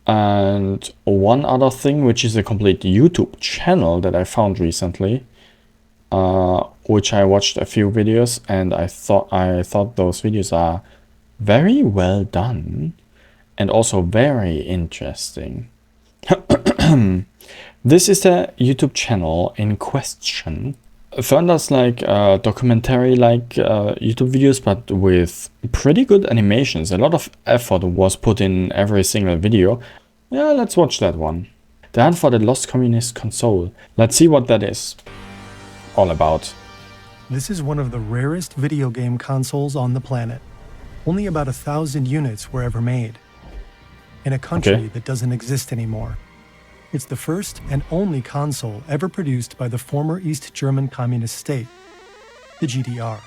And one other thing, which is a complete YouTube channel that I found recently, which I watched a few videos, and I thought those videos are very well done and also very interesting. This is the YouTube channel in question. Thunder's like documentary YouTube videos, but with pretty good animations. A lot of effort was put in every single video. Yeah, let's watch that one. The Hunt for the Lost Communist Console. Let's see what that is all about. This is one of the rarest video game consoles on the planet. Only about 1,000 units were ever made. In a country that doesn't exist anymore. It's the first and only console ever produced by the former East German Communist state, the GDR.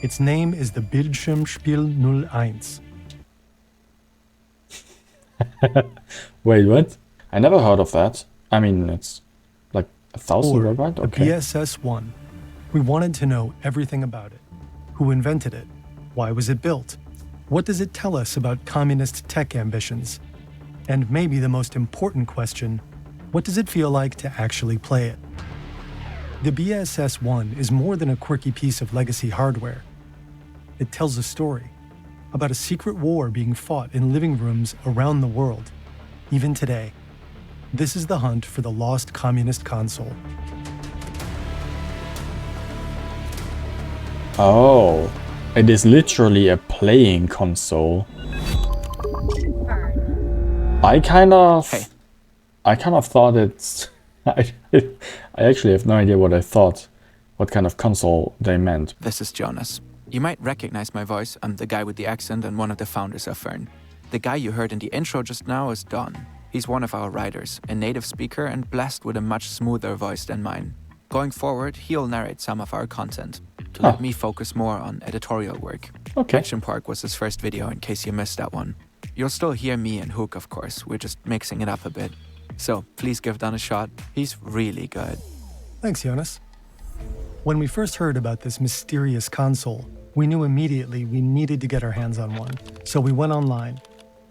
Its name is the Bildschirmspiel 01. Wait, what? I never heard of that. I mean, it's like 1,000 worldwide? Okay. The BSS-1. We wanted to know everything about it. Who invented it? Why was it built? What does it tell us about communist tech ambitions? And maybe the most important question, what does it feel like to actually play it? The BSS-1 is more than a quirky piece of legacy hardware. It tells a story about a secret war being fought in living rooms around the world, even today. This is the hunt for the lost communist console. Oh, it is literally a playing console. I kind of thought it's... I actually have no idea what I thought, what kind of console they meant. This is Jonas. You might recognize my voice. I'm the guy with the accent and one of the founders of Fern. The guy you heard in the intro just now is Don. He's one of our writers, a native speaker and blessed with a much smoother voice than mine. Going forward, he'll narrate some of our content, to let me focus more on editorial work. Okay. Action Park was his first video in case you missed that one. You'll still hear me and Hook, of course. We're just mixing it up a bit. So please give Don a shot. He's really good. Thanks, Jonas. When we first heard about this mysterious console, we knew immediately we needed to get our hands on one. So we went online.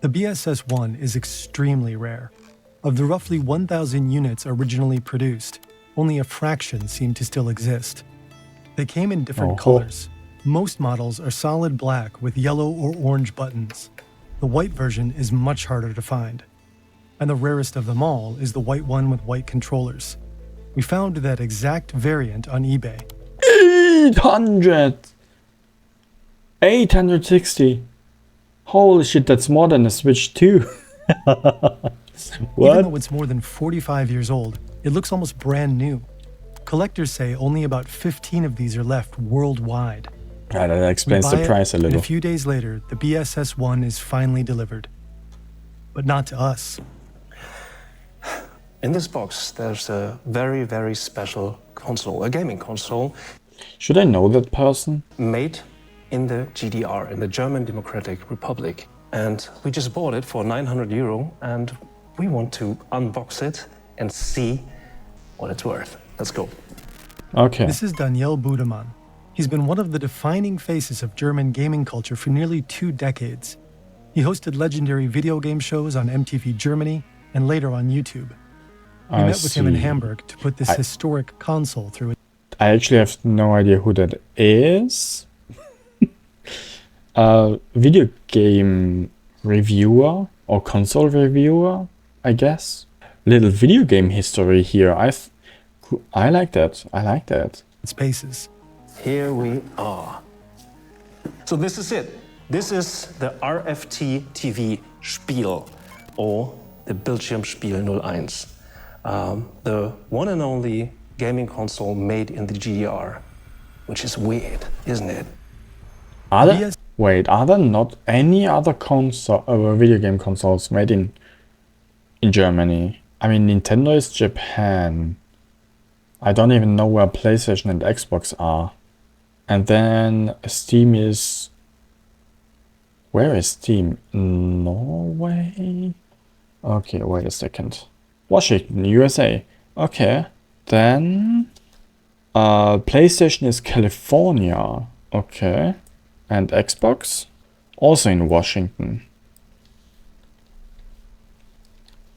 The BSS-1 is extremely rare. Of the roughly 1,000 units originally produced, only a fraction seem to still exist. They came in different colors. Most models are solid black with yellow or orange buttons. The white version is much harder to find. And the rarest of them all is the white one with white controllers. We found that exact variant on eBay. 800! 860! Holy shit, that's more than a Switch 2. What? Even though it's more than 45 years old, it looks almost brand new. Collectors say only about 15 of these are left worldwide. That explains the price a little. And a few days later, the BSS-1 is finally delivered. But not to us. In this box, there's a very, very special console, a gaming console. Should I know that person? Made in the GDR, in the German Democratic Republic. And we just bought it for 900 euro, and we want to unbox it and see what it's worth. Let's go. Okay. This is Daniel Budemann. He's been one of the defining faces of German gaming culture for nearly 2 decades. He hosted legendary video game shows on MTV Germany and later on YouTube. We met with him in Hamburg to put this historic console through it. I actually have no idea who that is. Video game reviewer or console reviewer, I guess. Little video game history here. I like that. I like that. Spaces. Here we are. So this is it. This is the RFT TV Spiel, or the Bildschirmspiel 01. The one and only gaming console made in the GDR, which is weird, isn't it? Are there not any other video game consoles made in Germany? I mean, Nintendo is Japan. I don't even know where PlayStation and Xbox are. And then Steam is... Where is Steam? Norway? Okay, wait a second. Washington, USA. Okay. Then... PlayStation is California. Okay. And Xbox? Also in Washington.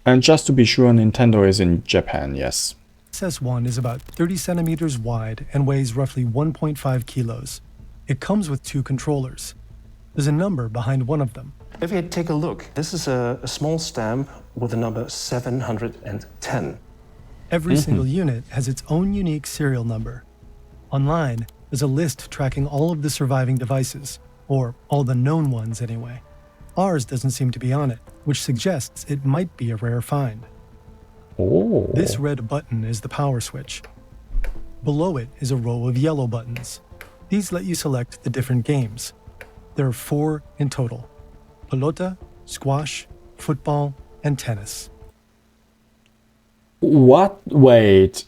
And just to be sure, Nintendo is in Japan, yes. BSS-1 is about 30 centimeters wide and weighs roughly 1.5 kilos. It comes with 2 controllers. There's a number behind one of them. If you take a look, this is a small stamp with the number 710. Every single unit has its own unique serial number. Online, there's a list tracking all of the surviving devices, or all the known ones anyway. Ours doesn't seem to be on it, which suggests it might be a rare find. Oh. This red button is the power switch. Below it is a row of yellow buttons. These let you select the different games. There are 4 in total: pelota, squash, football, and tennis. What? Wait.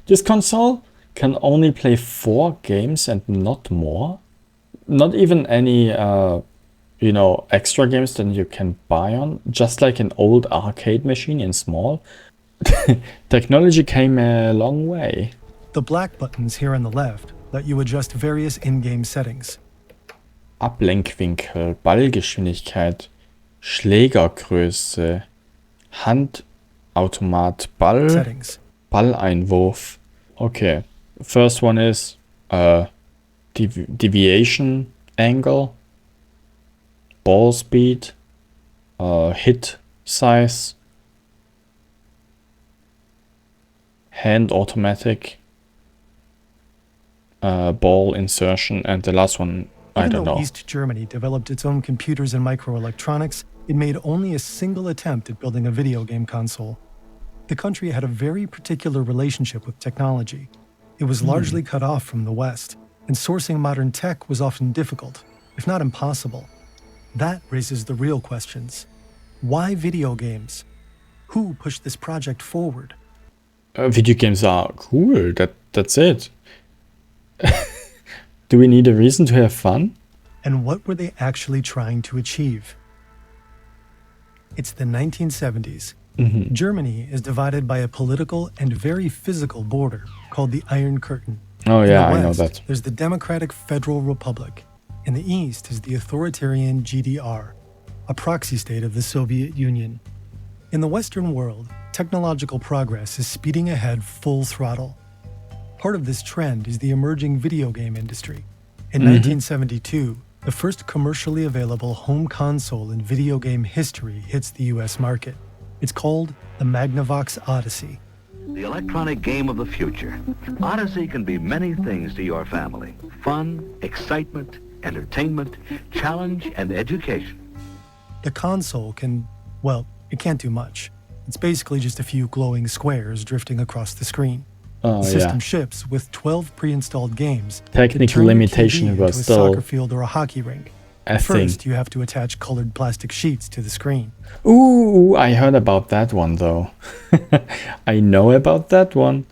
This console can only play 4 games and not more? Not even any, extra games that you can buy on? Just like an old arcade machine in small? Technology came a long way. The black buttons here on the left let you adjust various in-game settings. Ablenkwinkel, Ballgeschwindigkeit, Schlägergröße, Handautomat, Ball, Settings. Balleinwurf. Okay, first one is deviation angle, ball speed, hit size, hand automatic, ball insertion, and the last one, I Even don't though know. East Germany developed its own computers and microelectronics, it made only a single attempt at building a video game console. The country had a very particular relationship with technology. It was largely cut off from the West, and sourcing modern tech was often difficult, if not impossible. That raises the real questions. Why video games? Who pushed this project forward? Video games are cool, that's it. Do we need a reason to have fun? And what were they actually trying to achieve? It's the 1970s. Germany is divided by a political and very physical border called the Iron Curtain. Oh In yeah, the I know West, that. There's the Democratic Federal Republic. In the East is the authoritarian GDR, a proxy state of the Soviet Union. In the Western world, technological progress is speeding ahead full throttle. Part of this trend is the emerging video game industry. In 1972, the first commercially available home console in video game history hits the US market. It's called the Magnavox Odyssey. The electronic game of the future. Odyssey can be many things to your family. Fun, excitement, entertainment, challenge, and education. The console can, well, it can't do much. It's basically just a few glowing squares drifting across the screen. Oh The system yeah. ships with 12 pre-installed games. that Technical turn your limitation TV was into a still soccer field or a hockey rink. a thing. First, you have to attach colored plastic sheets to the screen. Ooh, I heard about that one though. I know about that one.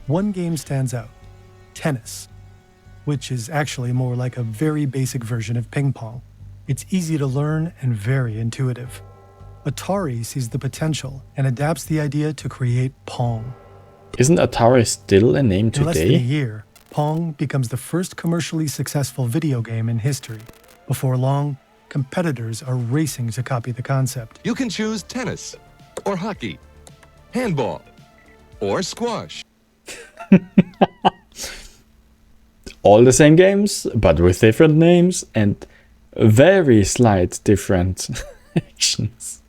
One game stands out: tennis, which is actually more like a very basic version of ping pong. It's easy to learn and very intuitive. Atari sees the potential and adapts the idea to create Pong. Isn't Atari still a name In less than a today? year, Pong becomes the first commercially successful video game in history. Before long, competitors are racing to copy the concept. You can choose tennis, or hockey, handball, or squash. All the same games, but with different names and very slight different actions.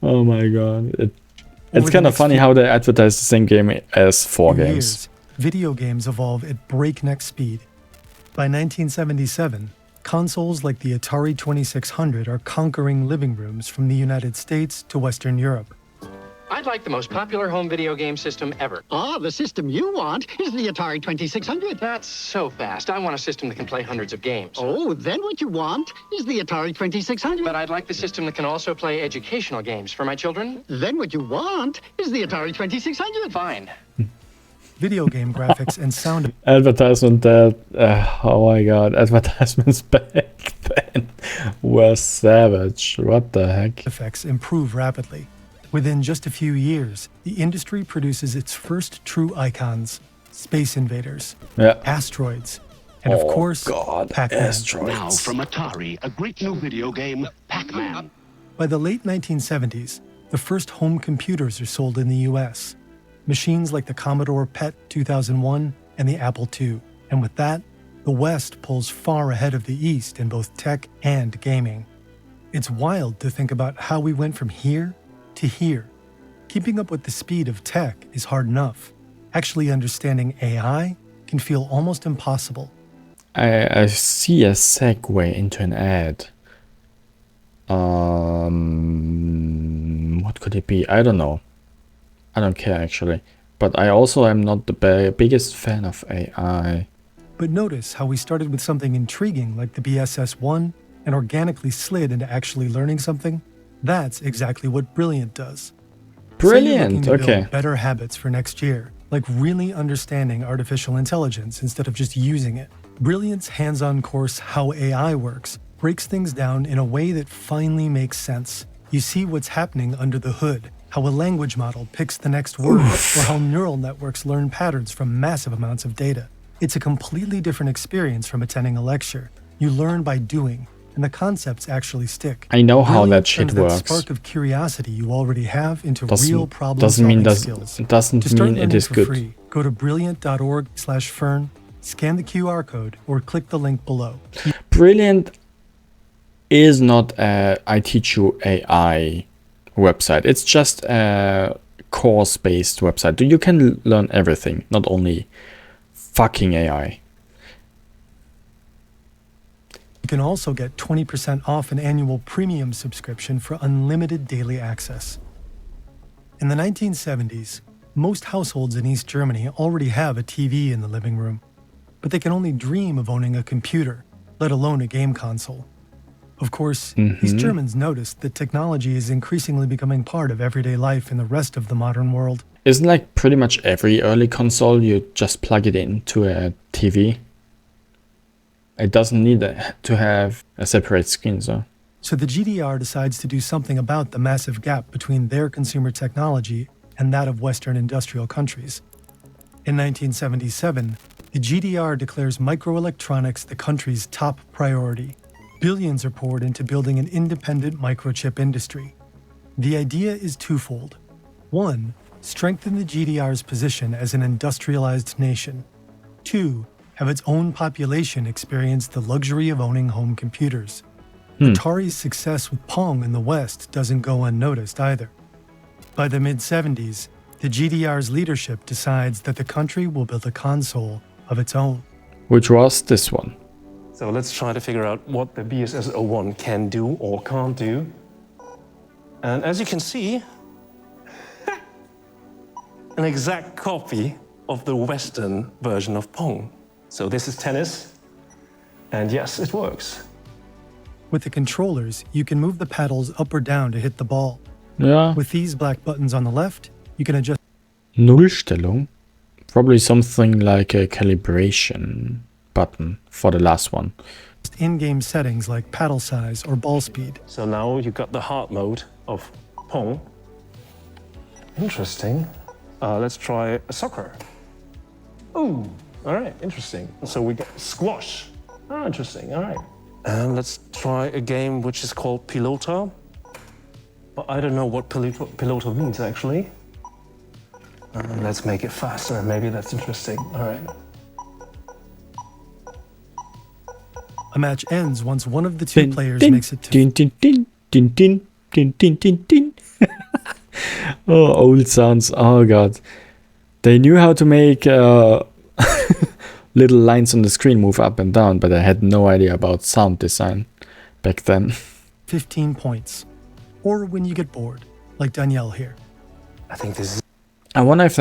Oh my god. It's the kind of next funny few- how they advertise the same game as 4 few games. years, video games evolve at breakneck speed. By 1977, consoles like the Atari 2600 are conquering living rooms from the United States to Western Europe. I'd like the most popular home video game system ever. Ah, the system you want is the Atari 2600. That's so fast. I want a system that can play hundreds of games. Oh, then what you want is the Atari 2600. But I'd like the system that can also play educational games for my children. Then what you want is the Atari 2600. Fine. Video game graphics and sound Advertisement that, oh my god, advertisements back then were savage. What the heck? effects improve rapidly. Within just a few years, the industry produces its first true icons: Space Invaders, Yeah. Asteroids, and of course, God, Pac-Man. Now asteroids. from Atari, a great new video game, Pac-Man. By the late 1970s, the first home computers are sold in the US. Machines like the Commodore PET 2001 and the Apple II. And with that, the West pulls far ahead of the East in both tech and gaming. It's wild to think about how we went from here to here. Keeping up with the speed of tech is hard enough. Actually understanding AI can feel almost impossible. I see a segue into an ad. What could it be? I don't know. I don't care actually. But I also am not the biggest fan of AI. But notice how we started with something intriguing like the BSS-1 and organically slid into actually learning something? That's exactly what Brilliant does. Brilliant, Say you're looking to okay. build better habits for next year, like really understanding artificial intelligence instead of just using it. Brilliant's hands-on course, How AI Works, breaks things down in a way that finally makes sense. You see what's happening under the hood, how a language model picks the next word, or how neural networks learn patterns from massive amounts of data. It's a completely different experience from attending a lecture. You learn by doing, and the concepts actually stick. I know how Brilliant that shit turns works. That spark of curiosity you already have into Doesn't- real problem doesn't mean solving does- skills. it doesn't To start mean it learning is for good. free, go to brilliant.org/fern, scan the QR code, or click the link below. Brilliant is not a I teach you AI website. It's just a course-based website. You can learn everything, not only fucking AI. You can also get 20% off an annual premium subscription for unlimited daily access. In the 1970s, most households in East Germany already have a TV in the living room, but they can only dream of owning a computer, let alone a game console. Of course, these Germans noticed that technology is increasingly becoming part of everyday life in the rest of the modern world. Isn't like pretty much every early console you just plug it into a TV? It doesn't need to have a separate screen, so. So the GDR decides to do something about the massive gap between their consumer technology and that of Western industrial countries. In 1977, the GDR declares microelectronics the country's top priority. Billions are poured into building an independent microchip industry. The idea is twofold. One, strengthen the GDR's position as an industrialized nation. Two, have its own population experience the luxury of owning home computers. Atari's success with Pong in the West doesn't go unnoticed either. By the mid-70s, the GDR's leadership decides that the country will build a console of its own. Which was this one. So let's try to figure out what the BSS-01 can do or can't do. And as you can see, an exact copy of the Western version of Pong. So this is tennis, and yes, it works. With the controllers, you can move the paddles up or down to hit the ball. Yeah. With these black buttons on the left, you can adjust Nullstellung. Probably something like a calibration button for the last one. in-game settings like paddle size or ball speed. So now you got the hard mode of Pong. Interesting. Let's try soccer. Ooh, all right, interesting. So we got squash. Oh, interesting, all right. And let's try a game which is called Pilota. But I don't know what Pilota means, actually. Let's make it faster, maybe that's interesting. All right. A match ends once one of the two players makes it to Din, din, din, din, din, din, din, din, din. Oh, old sounds. Oh god. They knew how to make little lines on the screen move up and down, but I had no idea about sound design back then. 15 points. Or when you get bored, like Danielle here. I think this is I wonder if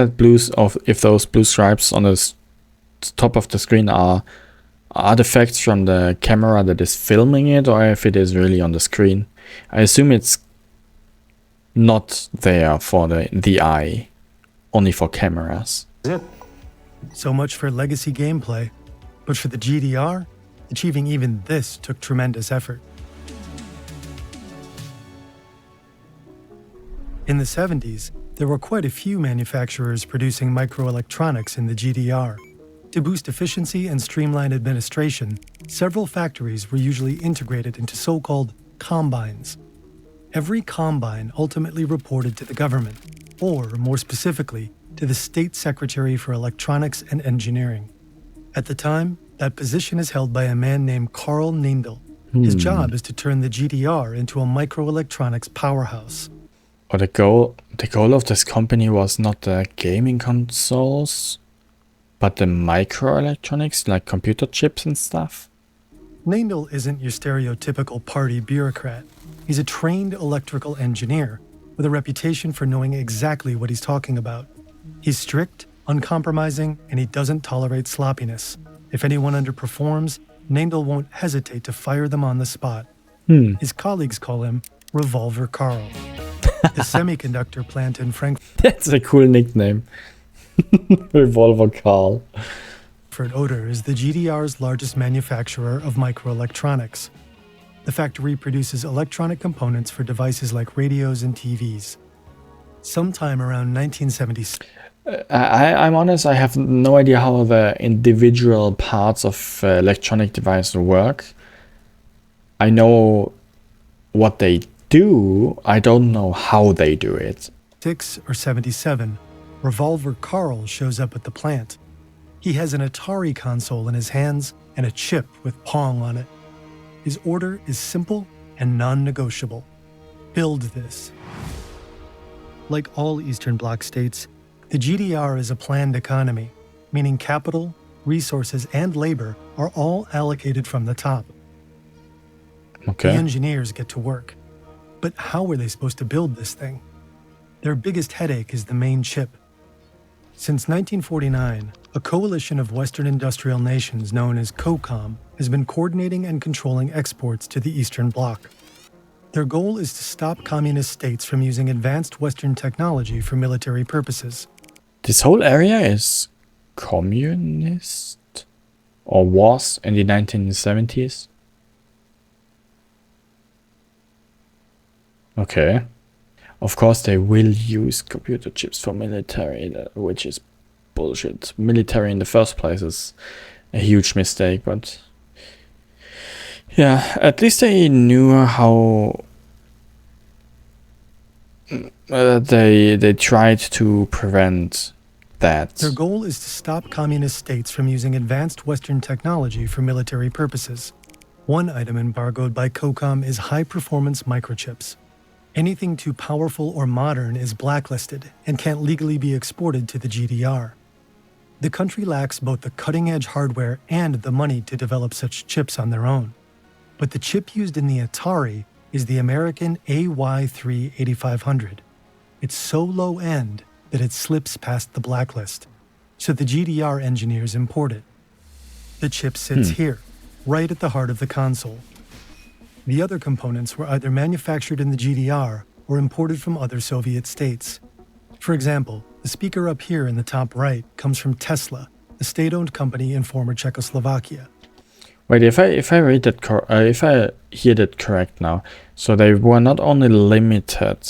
if those blue stripes on the top of the screen are artifacts from the camera that is filming it, or if it is really on the screen. I assume it's not there for the eye, only for cameras. it. So much for legacy gameplay. But for the GDR, achieving even this took tremendous effort. In the 70s, there were quite a few manufacturers producing microelectronics in the GDR. To boost efficiency and streamline administration, several factories were usually integrated into so-called combines. Every combine ultimately reported to the government, or more specifically, to the State Secretary for Electronics and Engineering. At the time, that position is held by a man named Carl Neindl. His job is to turn the GDR into a microelectronics powerhouse. Or the goal of this company was not the gaming consoles, but the microelectronics, like computer chips and stuff. Neindl isn't your stereotypical party bureaucrat. He's a trained electrical engineer with a reputation for knowing exactly what he's talking about. He's strict, uncompromising, and he doesn't tolerate sloppiness. If anyone underperforms, Neindl won't hesitate to fire them on the spot. His colleagues call him Revolver Carl. The semiconductor plant in Frankfurt That's a cool nickname. Revolver Carl. Oder is the GDR's largest manufacturer of microelectronics. The factory produces electronic components for devices like radios and TVs. Sometime around 1976, I'm honest, I have no idea how the individual parts of electronic devices work. I know what they do, I don't know how they do it. 6 or 77, Revolver Carl shows up at the plant. He has an Atari console in his hands and a chip with Pong on it. His order is simple and non-negotiable. Build this. Like all Eastern Bloc states, the GDR is a planned economy, meaning capital, resources, and labor are all allocated from the top. Okay. The engineers get to work. But how are they supposed to build this thing? Their biggest headache is the main chip. Since 1949, a coalition of Western industrial nations known as COCOM has been coordinating and controlling exports to the Eastern Bloc. Their goal is to stop communist states from using advanced Western technology for military purposes. This whole area is communist? Or was in the 1970s? Okay. Of course they will use computer chips for military, which is bullshit. Military in the first place is a huge mistake, but yeah, at least they knew how they tried to prevent that. Their goal is to stop communist states from using advanced Western technology for military purposes. One item embargoed by COCOM is high-performance microchips. Anything too powerful or modern is blacklisted and can't legally be exported to the GDR. The country lacks both the cutting-edge hardware and the money to develop such chips on their own. But the chip used in the Atari is the American AY3-8500. It's so low-end that it slips past the blacklist, so the GDR engineers import it. The chip sits here, right at the heart of the console. The other components were either manufactured in the GDR or imported from other Soviet states. For example, the speaker up here in the top right comes from Tesla, a state-owned company in former Czechoslovakia. Wait, if I read that if I hear that correct now, so they were not only limited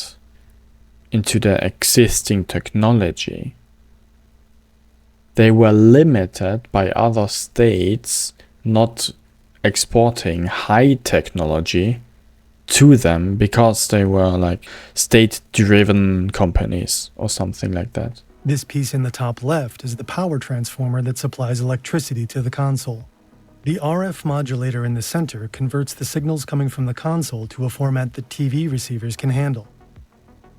into the existing technology, they were limited by other states not exporting high technology to them because they were like state-driven companies or something like that. This piece in the top left is the power transformer that supplies electricity to the console. The RF modulator in the center converts the signals coming from the console to a format that TV receivers can handle.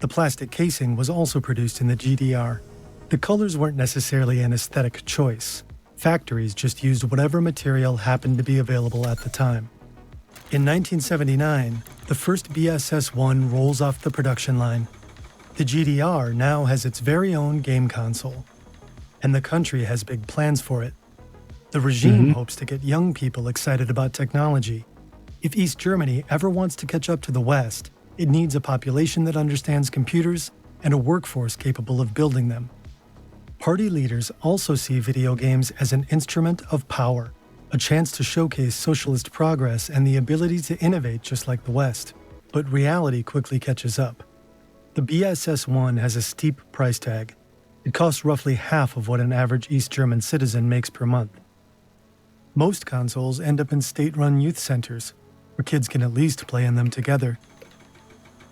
The plastic casing was also produced in the GDR. The colors weren't necessarily an aesthetic choice. Factories just used whatever material happened to be available at the time. In 1979, the first BSS-1 rolls off the production line. The GDR now has its very own game console, and the country has big plans for it. The regime hopes to get young people excited about technology. If East Germany ever wants to catch up to the West, it needs a population that understands computers and a workforce capable of building them. Party leaders also see video games as an instrument of power, a chance to showcase socialist progress and the ability to innovate just like the West. But reality quickly catches up. The BSS-1 has a steep price tag. It costs roughly half of what an average East German citizen makes per month. Most consoles end up in state-run youth centers, where kids can at least play in them together.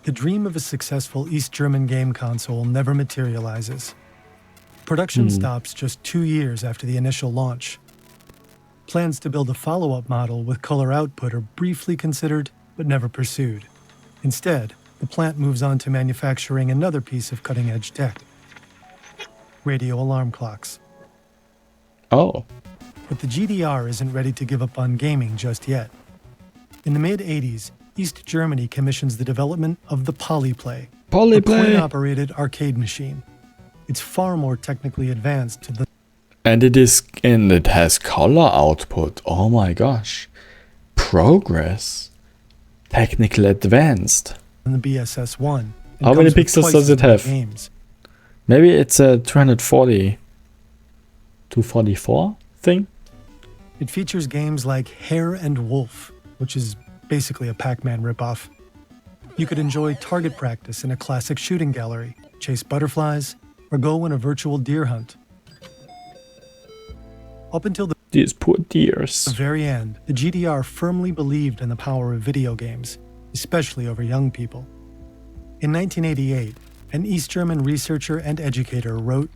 The the dream of a successful East German game console never materializes. Production stops just 2 years after the initial launch. Plans to build a follow-up model with color output are briefly considered, but never pursued. Instead, the plant moves on to manufacturing another piece of cutting-edge tech: radio alarm clocks. Oh. But the GDR isn't ready to give up on gaming just yet. In the mid-'80s, East Germany commissions the development of the Polyplay, a coin-operated arcade machine. It's far more technically advanced and it has color output. Oh my gosh. Progress. Technically advanced. than the BSS-1. How many pixels does it have? Games. Maybe it's a 244 thing? It features games like Hare and Wolf, which is basically a Pac-Man ripoff. You could enjoy target practice in a classic shooting gallery, chase butterflies, or go on a virtual deer hunt. Up until the These poor deers. very end, the GDR firmly believed in the power of video games, especially over young people. In 1988, an East German researcher and educator wrote,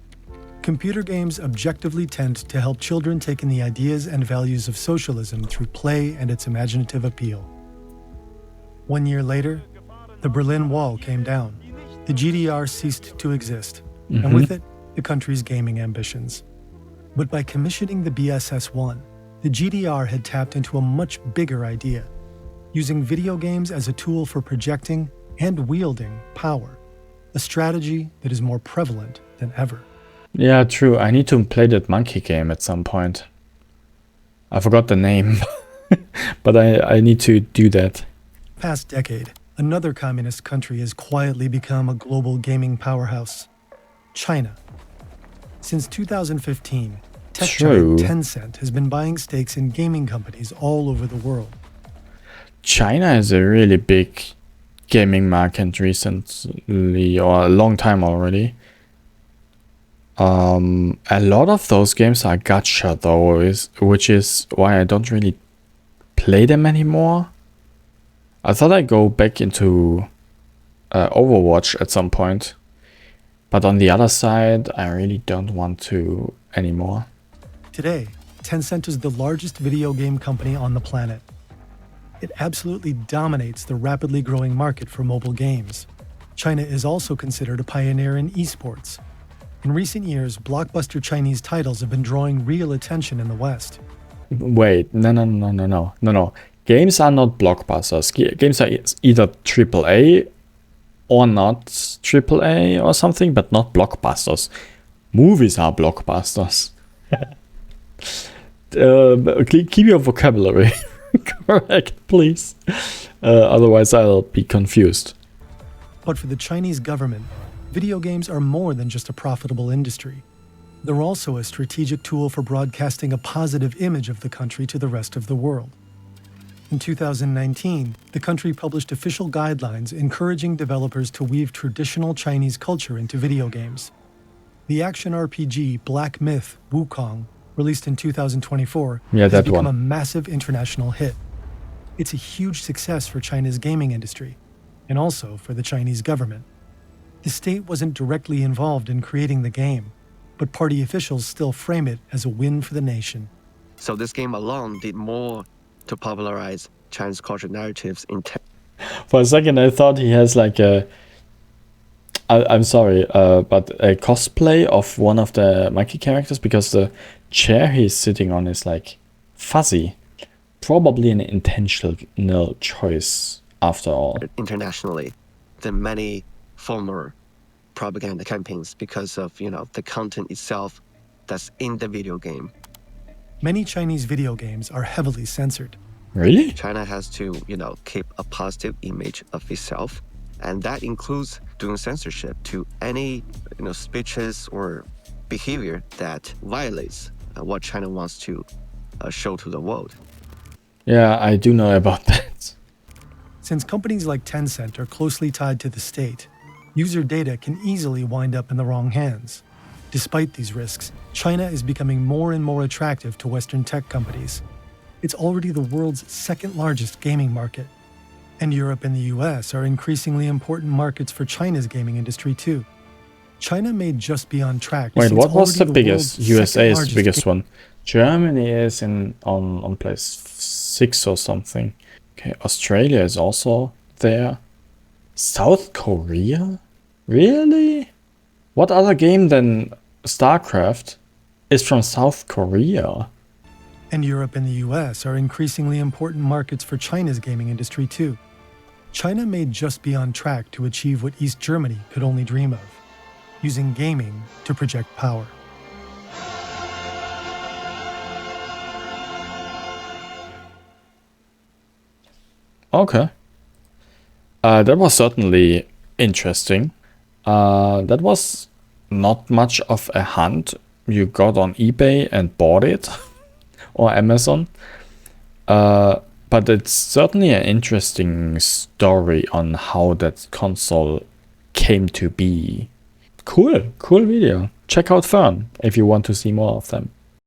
"Computer games objectively tend to help children take in the ideas and values of socialism through play and its imaginative appeal." 1 year later, the Berlin Wall came down. The GDR ceased to exist, and with it, the country's gaming ambitions. But by commissioning the BSS-1, the GDR had tapped into a much bigger idea, using video games as a tool for projecting and wielding power, a strategy that is more prevalent than ever. Yeah, true. I need to play that monkey game at some point. I forgot the name, but I need to do that. Past decade, another communist country has quietly become a global gaming powerhouse: China. Since 2015, tech True. giant Tencent has been buying stakes in gaming companies all over the world. China is a really big gaming market recently, or a long time already. A lot of those games are gacha though, which is why I don't really play them anymore. I thought I'd go back into Overwatch at some point, but on the other side, I really don't want to anymore. Today, Tencent is the largest video game company on the planet. It absolutely dominates the rapidly growing market for mobile games. China is also considered a pioneer in esports. In recent years, blockbuster Chinese titles have been drawing real attention in the West. Wait, no. Games are not blockbusters. Games are either AAA or not AAA or something, but not blockbusters. Movies are blockbusters. Keep your vocabulary correct, please. Otherwise, I'll be confused. But for the Chinese government, video games are more than just a profitable industry. They're also a strategic tool for broadcasting a positive image of the country to the rest of the world. In 2019, the country published official guidelines encouraging developers to weave traditional Chinese culture into video games. The action RPG Black Myth: Wukong, released in 2024, has become a massive international hit. It's a huge success for China's gaming industry, and also for the Chinese government. The state wasn't directly involved in creating the game, but party officials still frame it as a win for the nation. So this game alone did more to popularize Chinese culture narratives in For a second, I thought he has like I'm sorry, but a cosplay of one of the monkey characters, because the chair he's sitting on is like fuzzy. Probably an intentional choice after all. internationally than many former propaganda campaigns because of, the content itself that's in the video game. Many Chinese video games are heavily censored. Really? China has to, keep a positive image of itself, and that includes doing censorship to any, speeches or behavior that violates what China wants to show to the world. Yeah, I do know about that. Since companies like Tencent are closely tied to the state, user data can easily wind up in the wrong hands. Despite these risks, China is becoming more and more attractive to Western tech companies. It's already the world's second largest gaming market. And Europe and the US are increasingly important markets for China's gaming industry too. China may just be on track. Wait, since what was already the biggest? world's USA is the second-largest biggest one. Germany is on place 6 or something. Okay, Australia is also there. South Korea? Really? What other game than StarCraft is from South Korea? And Europe and the US are increasingly important markets for China's gaming industry too. China may just be on track to achieve what East Germany could only dream of, using gaming to project power. Okay. That was certainly interesting. That was not much of a hunt. You got on eBay and bought it or Amazon. But it's certainly an interesting story on how that console came to be. Cool video. Check out Fern if you want to see more of them.